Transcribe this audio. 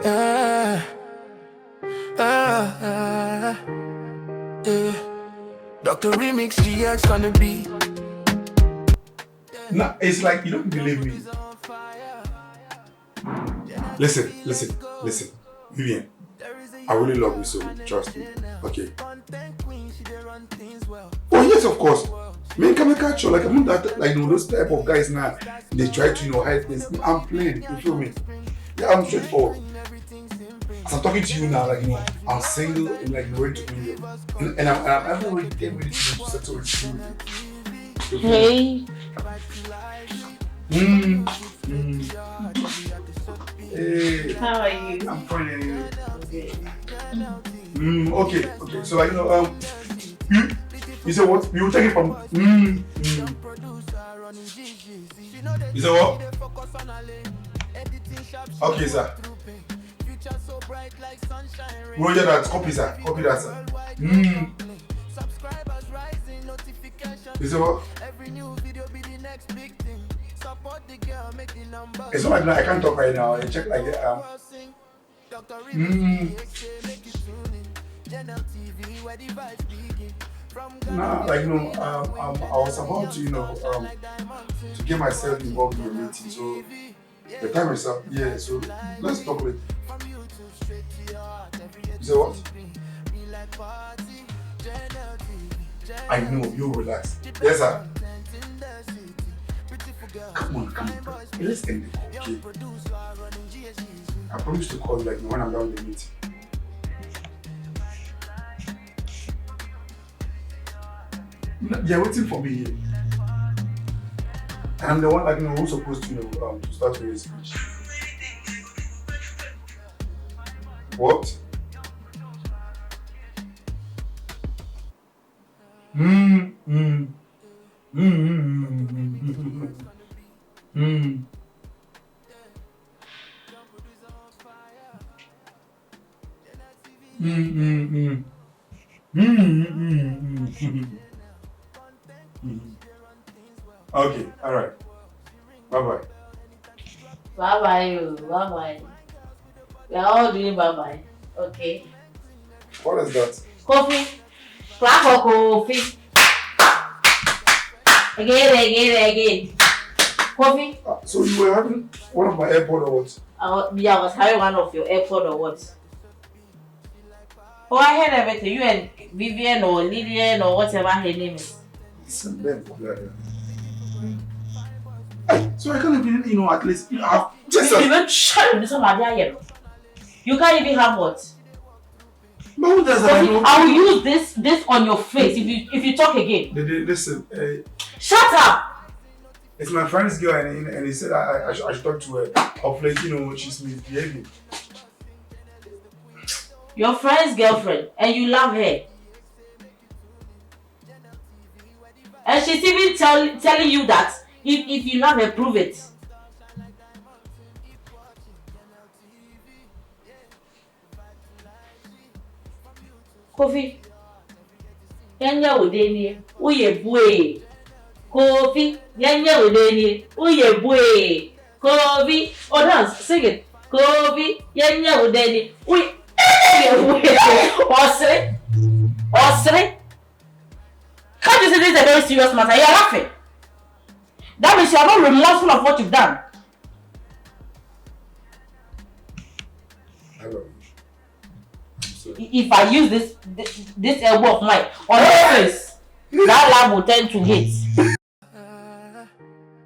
Ah, ah, yeah. Dr. Remix GX on the beat. No, it's like you don't believe me. Listen. Vivian, I really love you so much, trust me. Okay. Oh yes, of course. Me and Kameka show like I'm not that like those type of guys now. They try to hide things. I'm playing, you feel me? Yeah, I'm straightforward. As I'm talking to you now, like I'm single and like ready to be and I'm already getting ready to settle with you. Hey. Hey. How are you? I'm fine. Okay. Okay. So like you say what? You take it from You say what? Okay, sir. Roger that. Copy, sir. Copy that, sir. You say what? It's not like I can't talk right now. I check like Nah, like I was about to to get myself involved in the meeting. So the time is up. Yeah. So let's talk later. You say what? I know you relax. Yes, sir. Come on. Let's end it, okay? I promise to call you like when I'm done with the meeting. They're waiting for me here. I'm the one who's supposed to to start with his speech. What? Okay, all right. Bye-bye. Bye-bye. We are all doing bye-bye. Okay. What is that? Coffee. Clap for coffee. Again. Coffee. So you were having one of my AirPod or what? I was having one of your AirPod or what? Oh, I heard everything. You and Vivian or Lillian or whatever her name is. Listen, then, so I can't even, at least, have just you even shut this on my here. You can't even have what? But who does that? I will use this on your face if you talk again. Listen, shut up! It's my friend's girl and he said I should talk to her. Hopefully, she's misbehaving. Your friend's girlfriend and you love her. And she's even telling you that if you love her, prove it. Kofi. Yanya udeni. Uye bue. Kofi. Yanya udeni. Uye bue. Kofi. Oh, dance. Sing it. Kofi. Yanya udeni. Uye bue. Osre. Can't you say this is a very serious matter? You're laughing. That means you are not remorseful of what you've done. I love you. I'm sorry. If I use this elbow of mine on your face, that lab will tend to hit.